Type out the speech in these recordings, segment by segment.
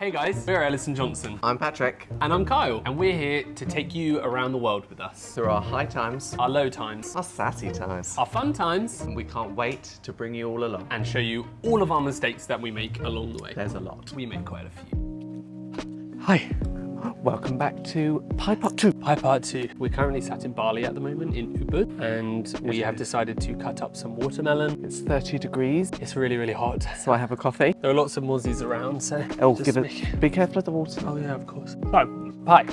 Hey guys, we're Ellis and Johnson. I'm Patrick. And I'm Kyle. And we're here to take you around the world with us. Through our high times, Our low times, our sassy times, our fun times, and we can't wait to bring you all along. and show you all of our mistakes that we make along the way. There's a lot. We make quite a few. Hi, welcome back to Pai Part 2. Pai Part 2. We're currently sat in Bali at the moment in Ubud, and we have decided to cut up some watermelon. It's 30 degrees, It's really, really hot. so I have a coffee. There are lots of mozzies around, so Oh, just make- be careful of the water. Oh yeah, of course. So, pie.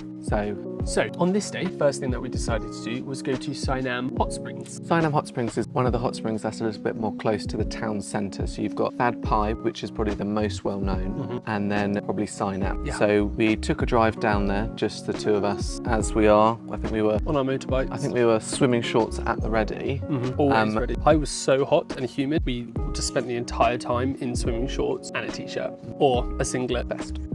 So, On this day, first thing that we decided to do was go to Sainam Hot Springs. Sainam Hot Springs is one of the hot springs that's a little bit more close to the town centre. So you've got Thad Pai, which is probably the most well known, and then probably Sainam. Yeah. So we took a drive down there, just the two of us, as we are. I think we were swimming shorts at the ready. Always ready. I was so hot and humid. We just spent the entire time in swimming shorts and a t-shirt or a singlet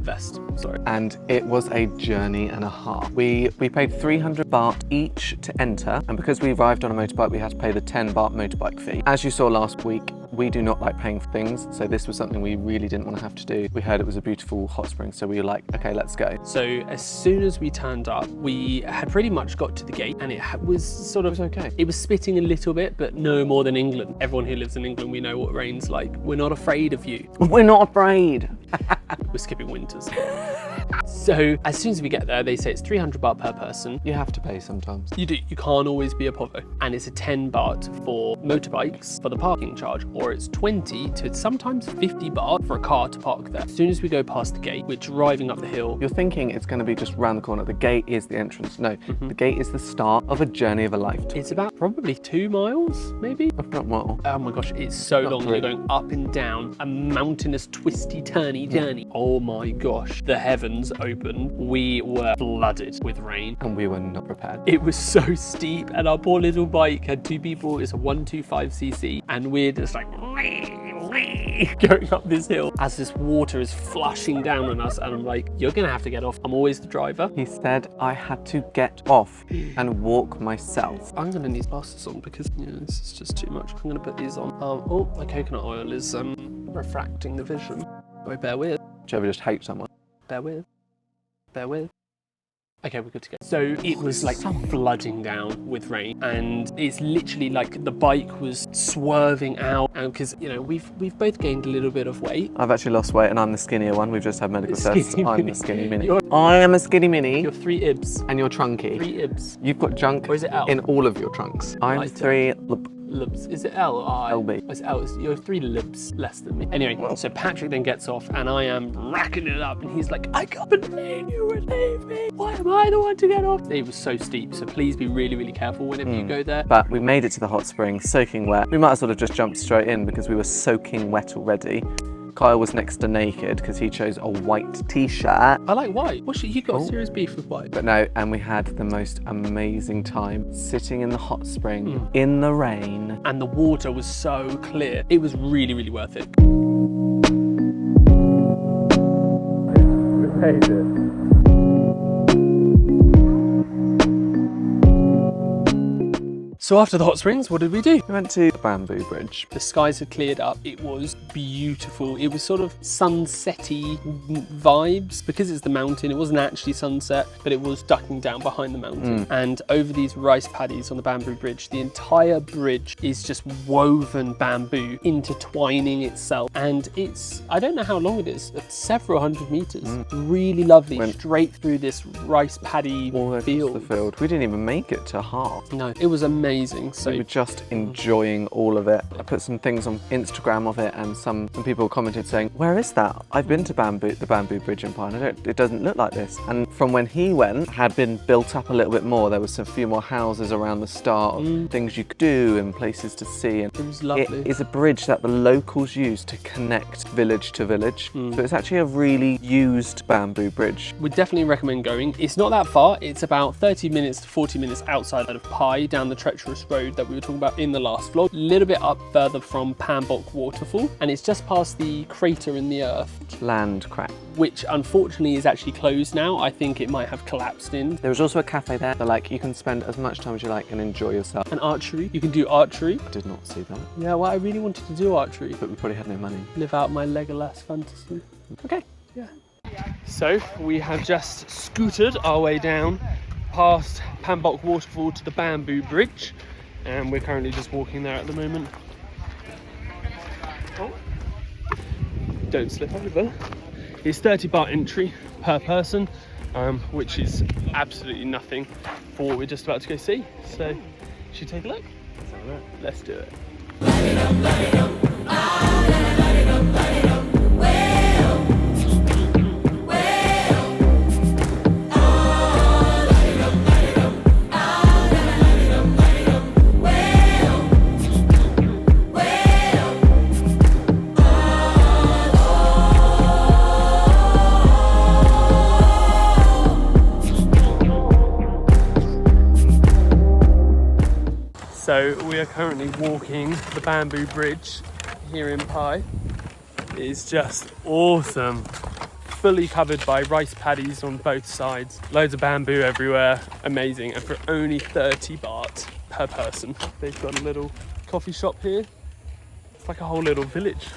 vest. Sorry. And it was a journey and a half. We paid 300 baht each to enter, and because we arrived on a motorbike, we had to pay the 10 baht motorbike fee. As you saw last week, we do not like paying for things, so this was something we really didn't want to have to do. We heard it was a beautiful hot spring, so we were like, okay, let's go. So as soon as we turned up, we had pretty much got to the gate, and it was sort of okay. It was spitting a little bit, but no more than England. Everyone who lives in England, we know what rain's like. We're not afraid of you. We're not afraid. We're skipping winters. So as soon as we get there, they say it's 300 baht per person. You have to pay sometimes. You do. You can't always be a povo. And it's a 10 baht for motorbikes for the parking charge, or it's 20 to sometimes 50 baht for a car to park there. As soon as we go past the gate, we're driving up the hill. You're thinking it's going to be just round the corner. The gate is the entrance. No, the gate is the start of a journey of a lifetime. It's about probably 2 miles, maybe? If not more. Oh my gosh, it's so long. three. You're going up and down a mountainous, twisty, turny journey. Oh my gosh, the heavens opened. We were flooded with rain. And we were not prepared. It was so steep, and our poor little bike had two people. It's a 125cc, and we're just like going up this hill as this water is flushing down on us, and I'm like, you're gonna have to get off. I'm always the driver. He said I had to get off and walk myself. I'm gonna need glasses on because this is just too much. I'm gonna put these on. Oh, the coconut oil is refracting the vision. Oh, bear with. Do you ever just hate someone? Bear with. Okay, we're good to go. So it was like flooding down with rain, and it's literally like the bike was swerving out, and because we've both gained a little bit of weight. I've actually lost weight and I'm the skinnier one. We've just had medical tests. Skinny I'm mini. the skinny mini. You're- I am a skinny mini. You're 3 ibs. And you're trunky. 3 ibs. You've got junk Or is it L? in all of your trunks. I'm Lighter. 3 Libs. Is it L? LB. It's L. You're 3 libs less than me. Anyway, so Patrick then gets off, and I am racking it up, and he's like, I can't believe you would leave me. Why am I the one to get off? It was so steep, so please be really, really careful whenever you go there. But we made it to the hot spring, soaking wet. We might as well have just jumped straight in because we were soaking wet already. Kyle was next to naked because he chose a white t-shirt. I like white. You got a serious beef with white. But no, and we had the most amazing time sitting in the hot spring, in the rain. And the water was so clear. It was really, really worth it. We made it. So after the hot springs, what did we do? We went to the bamboo bridge. The skies had cleared up. It was beautiful. It was sort of sunsetty vibes because it's the mountain. It wasn't actually sunset, but it was ducking down behind the mountain. And over these rice paddies on the bamboo bridge, the entire bridge is just woven bamboo, intertwining itself. And I don't know how long it is, several hundred meters. Really lovely. Went straight through this rice paddy all over field. the field. We didn't even make it to half. No, it was amazing. So We were just enjoying all of it. I put some things on Instagram of it, and some people commented saying, where is that? I've been to the bamboo bridge in Pai, and it doesn't look like this. And from when he went, had been built up a little bit more. There was a few more houses around the start of things you could do and places to see. And it was lovely. it is a bridge that the locals use to connect village to village. So it's actually a really used bamboo bridge. Would definitely recommend going. It's not that far. It's about 30 minutes to 40 minutes outside of Pai, down the treacherous road that we were talking about in the last vlog. A little bit up further from Pambok waterfall, and it's just past the crater in the earth. Land crack. Which unfortunately is actually closed now. I think it might have collapsed in. There was also a cafe there. So like you can spend as much time as you like and enjoy yourself. And archery. You can do archery. I did not see that. Yeah, well, I really wanted to do archery. But we probably had no money. Live out my Legolas fantasy. Okay. Yeah. So we have just scooted our way down past Pambok Waterfall to the Bamboo Bridge, and we're currently just walking there at the moment. Oh. Don't slip over. It's 30 baht entry per person, which is absolutely nothing for what we're just about to go see. So, should we take a look? Let's have a look. Let's do it. So we are currently walking the Bamboo Bridge here in Pai. It is just awesome. Fully covered by rice paddies on both sides. Loads of bamboo everywhere. Amazing. And for only 30 baht per person. They've got a little coffee shop here. It's like a whole little village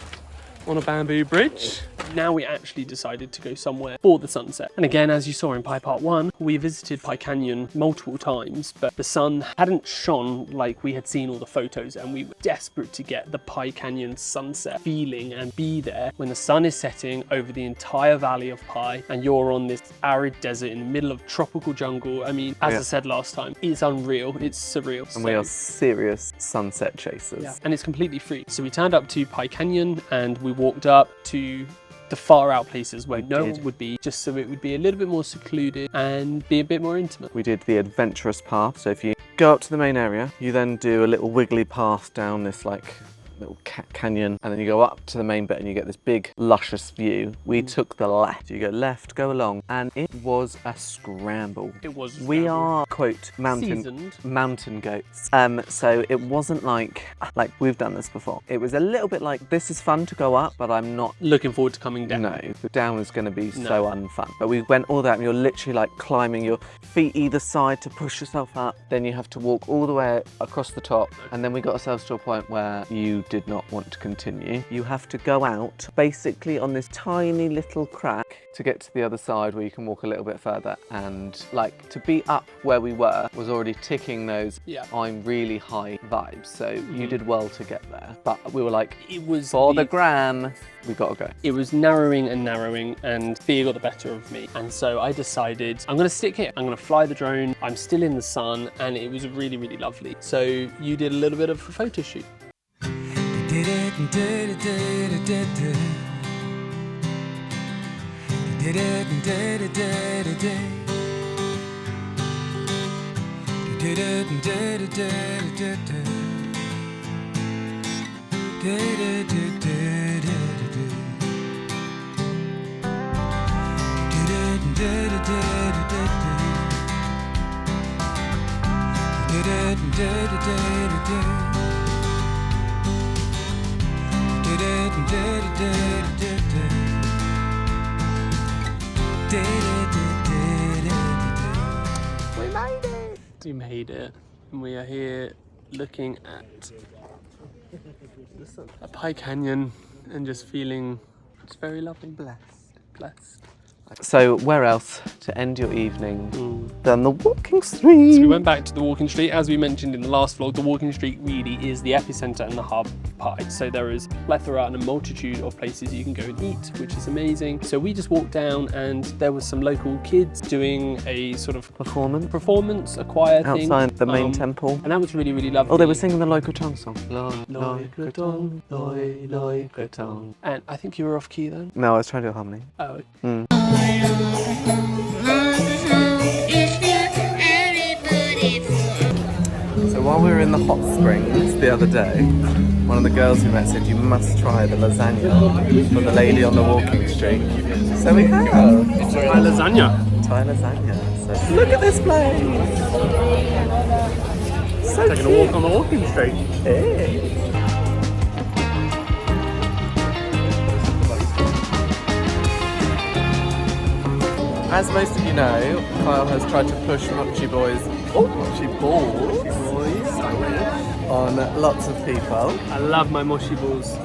on a bamboo bridge. Now we actually decided to go somewhere for the sunset. And again, as you saw in Pai Part 1, we visited Pai Canyon multiple times, but the sun hadn't shone like we had seen all the photos, and we were desperate to get the Pai Canyon sunset feeling and be there when the sun is setting over the entire valley of Pai and you're on this arid desert in the middle of tropical jungle. I mean, as I said last time, it's unreal, it's surreal. And we are serious sunset chasers. Yeah. And it's completely free. So we turned up to Pai Canyon and we walked up to the far out places where no one would be, just so it would be a little bit more secluded and be a bit more intimate. We did the adventurous path. So if you go up to the main area, you then do a little wiggly path down this like little canyon, and then you go up to the main bit and you get this big luscious view. We took the left. You go left, go along, and it was a scramble. It was a scramble. We are, quote, mountain goats. So it wasn't like we've done this before. It was a little bit like, this is fun to go up, but I'm not looking forward to coming down. No, the down is going to be so unfun. But we went all that, and you're literally like climbing your feet either side to push yourself up. Then you have to walk all the way across the top, and then we got ourselves to a point where you did not want to continue. You have to go out basically on this tiny little crack to get to the other side where you can walk a little bit further, and like to be up where we were was already ticking those I'm really high vibes, so you did well to get there, but we were like, it was for the gram, we gotta go. It was narrowing and fear got the better of me, and so I decided I'm gonna stick here, I'm gonna fly the drone. I'm still in the sun and it was really, really lovely. So you did a little bit of a photo shoot. We made it, and we are here looking at a Pai Canyon and just feeling it's very lovely. Blessed. So where else to end your evening than the walking street? So we went back to the walking street. As we mentioned in the last vlog, the walking street really is the epicenter and the hub of Pai. So there is a plethora and a multitude of places you can go and eat, which is amazing. So we just walked down and there was some local kids doing a sort of performance, a choir thing. Outside the main temple. And that was really, really lovely. Oh, they were singing the local Kratong song. Loi Kratong, Loi Kratong. And I think you were off key then? No, I was trying to do a harmony. Oh. So while we were in the hot springs the other day, one of the girls we met said you must try the lasagna from the lady on the walking street. So we have. Thai lasagna. Thai lasagna. So look at this place. So taking a walk on the walking street. Hey. As most of you know, Kyle has tried to push Mochi Boys on lots of people. I love my Mochi balls,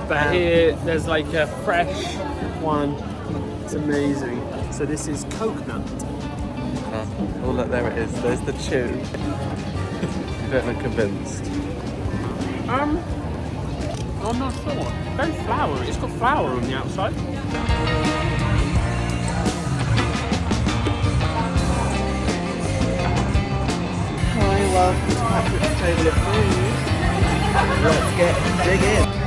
but here there's like a fresh one. It's amazing. So this is coconut. Oh look, there it is. There's the tube. You don't look convinced. I'm not sure. Very flowery. It's got flour on the outside. Hi, welcome to Patrick's Table of Food. Let's dig in.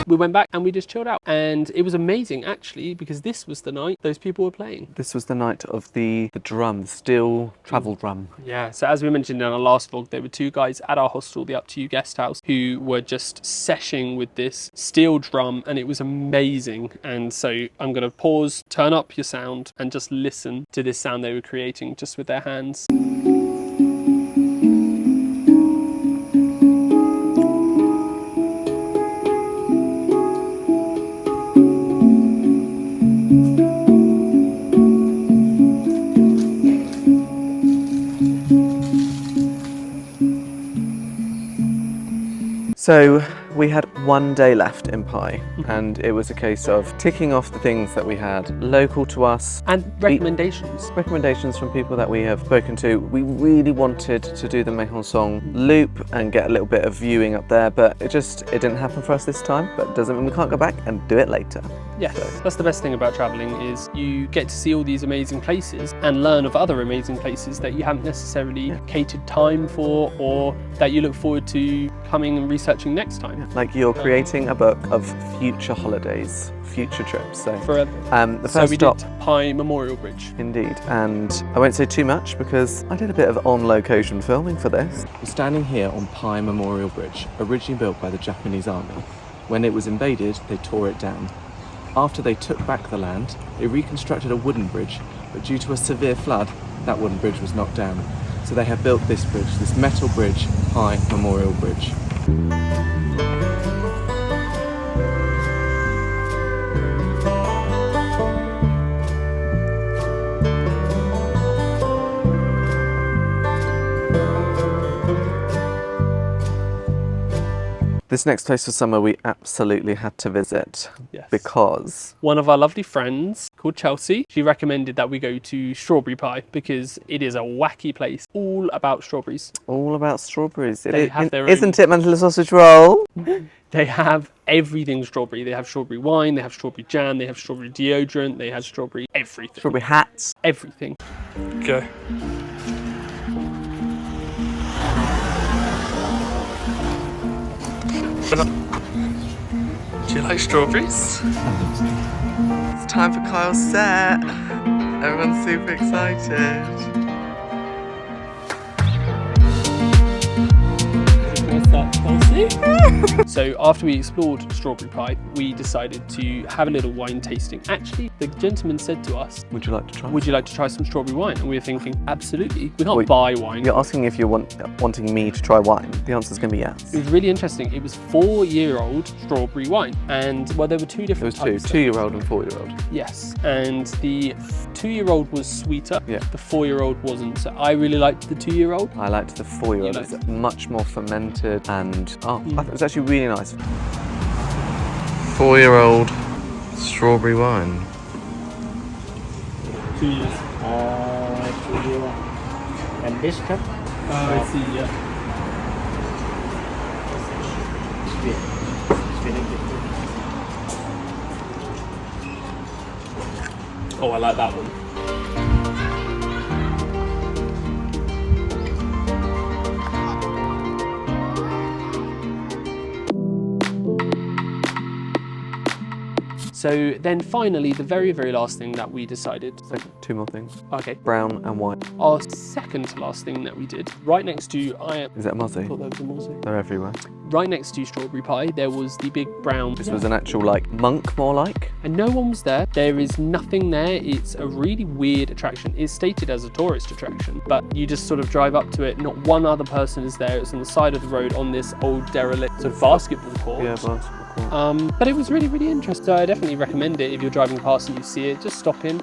We went back and we just chilled out, and it was amazing actually, because this was the night those people were playing. This was the night of the drum, the steel travel drum. Yeah, so as we mentioned in our last vlog, there were two guys at our hostel, the Up To You guest house, who were just seshing with this steel drum, and it was amazing. And so I'm going to pause, turn up your sound, and just listen to this sound they were creating just with their hands. So we had one day left in Pai, and it was a case of ticking off the things that we had local to us. And recommendations. Recommendations from people that we have spoken to. We really wanted to do the Mahon Song loop and get a little bit of viewing up there, but it didn't happen for us this time, but it doesn't mean we can't go back and do it later. Yes, that's the best thing about travelling, is you get to see all these amazing places and learn of other amazing places that you haven't necessarily catered time for, or that you look forward to coming and researching next time. Like you're creating a book of future holidays, future trips. So forever. The first stop, did Pai Memorial Bridge. Indeed, and I won't say too much because I did a bit of on-location filming for this. We're standing here on Pai Memorial Bridge, originally built by the Japanese army. When it was invaded, they tore it down. After they took back the land, they reconstructed a wooden bridge, but due to a severe flood, that wooden bridge was knocked down. So they have built this bridge, this metal bridge, Pai Memorial Bridge. This next place was somewhere we absolutely had to visit. Yes. Because one of our lovely friends called Chelsea, she recommended that we go to Strawberry Pie because it is a wacky place all about strawberries. All about strawberries. Isn't it, Mantel Sausage Roll? They have everything strawberry. They have strawberry wine, they have strawberry jam, they have strawberry deodorant, they have strawberry everything. Strawberry hats. Everything. Go. Do you like strawberries? It's time for Kyle's set. Everyone's super excited. So after we explored Strawberry Pie, we decided to have a little wine tasting. Actually, the gentleman said to us, would you like to try? Would you like to try some strawberry wine? And we were thinking, absolutely. We can't buy wine. You're asking if you're wanting me to try wine. The answer's going to be yes. It was really interesting. It was 4-year-old strawberry wine. And well, there were two different types. There was two, 2-year-old and 4-year-old. Yes. And the 2-year-old was sweeter. Yeah. The 4-year-old wasn't. So I really liked the 2-year-old. I liked the 4-year-old. It's much more fermented and it was actually really nice. 4-year-old strawberry wine. 2 years. 2 years. And this cup? I see, yeah. It's very good. Oh, I like that one. So then finally, the very, very last thing that we decided. So 2 more things. Okay. Brown and white. Our second to last thing that we did, right next to Is that a mozzie? I thought that was a mozzie. They're everywhere. Right next to Strawberry Pie, there was the big brown. This was an actual monk, more like. And no one was there. There is nothing there. It's a really weird attraction. It's stated as a tourist attraction, but you just sort of drive up to it. Not one other person is there. It's on the side of the road on this old derelict sort of basketball court. Yeah, basketball court. But it was really, really interesting. So I definitely recommend it if you're driving past and you see it. Just stop in.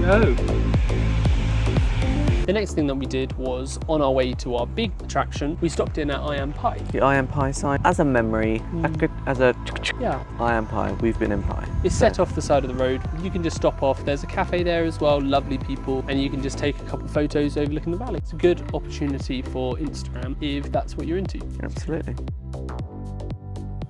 go. The next thing that we did was, on our way to our big attraction, we stopped in at Pai. The Pai sign, as a memory, Yeah. Pai, we've been in Pai. It's set off the side of the road. You can just stop off. There's a cafe there as well, lovely people, and you can just take a couple of photos overlooking the valley. It's a good opportunity for Instagram if that's what you're into. Absolutely.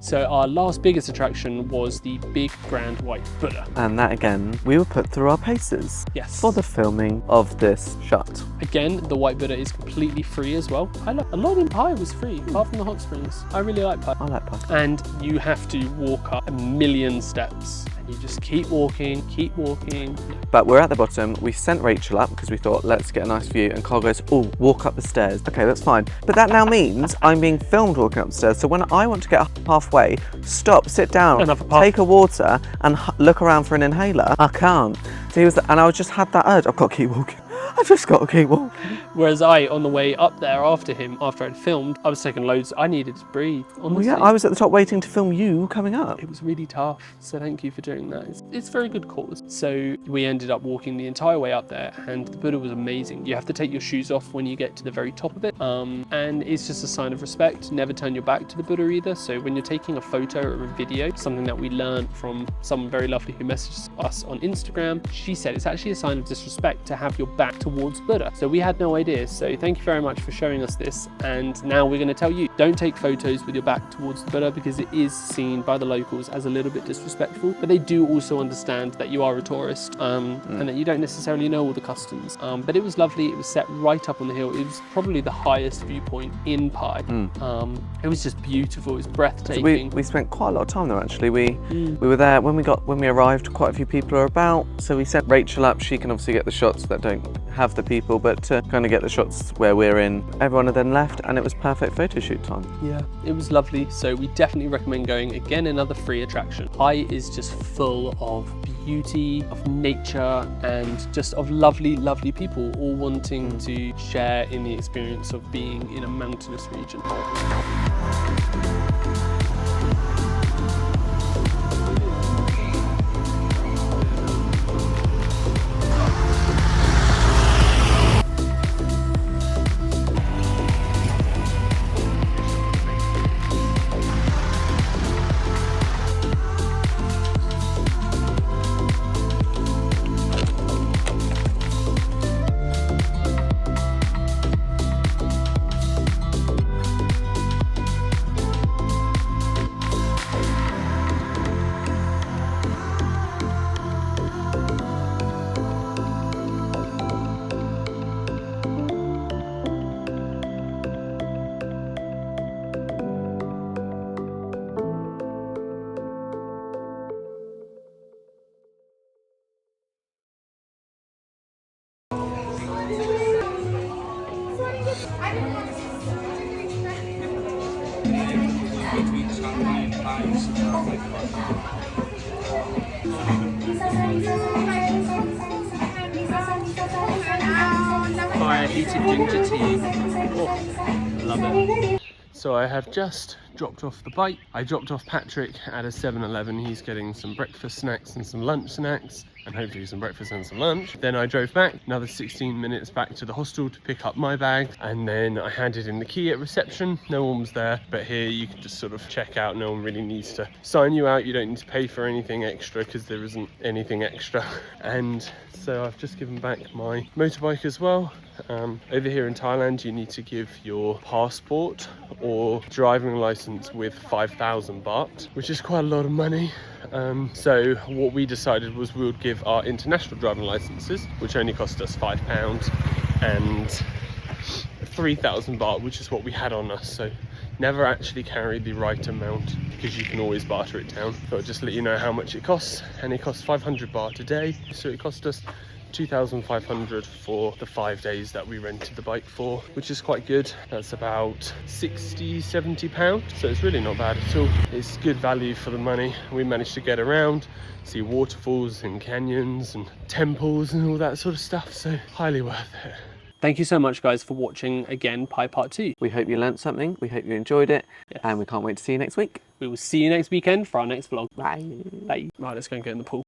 So our last biggest attraction was the big grand white Buddha. And that again, we were put through our paces. Yes. For the filming of this shot. Again, the white Buddha is completely free as well. A lot in Pai was free, apart from the hot springs. I really like Pai. I like Pai. And you have to walk up 1,000,000 steps. You just keep walking, keep walking. But we're at the bottom. We sent Rachel up because we thought, let's get a nice view. And Carl goes, oh, walk up the stairs. Okay, that's fine. But that now means I'm being filmed walking up the stairs. So when I want to get halfway, stop, sit down, take a water and look around for an inhaler, I can't. So he was, and I just had that urge. I've got to keep walking. I just got to keep walking. Whereas on the way up there after him, after I'd filmed, I was taking loads. I needed to breathe, honestly. Well, yeah, I was at the top waiting to film you coming up. It was really tough, so thank you for doing that. It's a very good cause. So we ended up walking the entire way up there, and the Buddha was amazing. You have to take your shoes off when you get to the very top of it, and it's just a sign of respect. Never turn your back to the Buddha either. So when you're taking a photo or a video, something that we learned from someone very lovely who messaged us on Instagram, she said it's actually a sign of disrespect to have your back towards Buddha. So we had no idea. So thank you very much for showing us this. And now we're going to tell you, don't take photos with your back towards the Buddha because it is seen by the locals as a little bit disrespectful. But they do also understand that you are a tourist and that you don't necessarily know all the customs. But it was lovely. It was set right up on the hill. It was probably the highest viewpoint in Pai. It was just beautiful. It was breathtaking. So we spent quite a lot of time there actually. We were there when we arrived. Quite a few people are about. So we sent Rachel up. She can obviously get the shots that don't have the people, but to kind of get the shots where we're in. Everyone had then left, and it was perfect photo shoot time. Yeah, it was lovely. So we definitely recommend going. Again, another free attraction. Pai is just full of beauty, of nature, and just of lovely, lovely people, all wanting to share in the experience of being in a mountainous region. Fire heated ginger tea. Oh, love it. So I have just dropped off the bike. I dropped off Patrick at a 7-Eleven. He's getting some breakfast snacks and some lunch snacks, and hopefully some breakfast and some lunch. Then I drove back another 16 minutes back to the hostel to pick up my bag, and then I handed in the key at reception. No one was there, but here you can just sort of check out. No one really needs to sign you out. You don't need to pay for anything extra because there isn't anything extra. And so I've just given back my motorbike as well. Over here in Thailand, you need to give your passport or driving license with 5,000 baht, which is quite a lot of money. So what we decided was we would give our international driving licenses, which only cost us £5, and 3,000 baht, which is what we had on us. So never actually carry the right amount because you can always barter it down. But I'll just let you know how much it costs, and it costs 500 baht a day. So it cost us 2,500 for the 5 days that we rented the bike for, which is quite good. That's about 60-70 pounds, so it's really not bad at all. It's good value for the money. We managed to get around, see waterfalls and canyons and temples and all that sort of stuff, so highly worth it. Thank you so much, guys, for watching again Pai Part 2. We hope you learnt something, we hope you enjoyed it, Yes. and we can't wait to see you next week. We will see you next weekend for our next vlog. Bye. Bye. Right, let's go and get in the pool.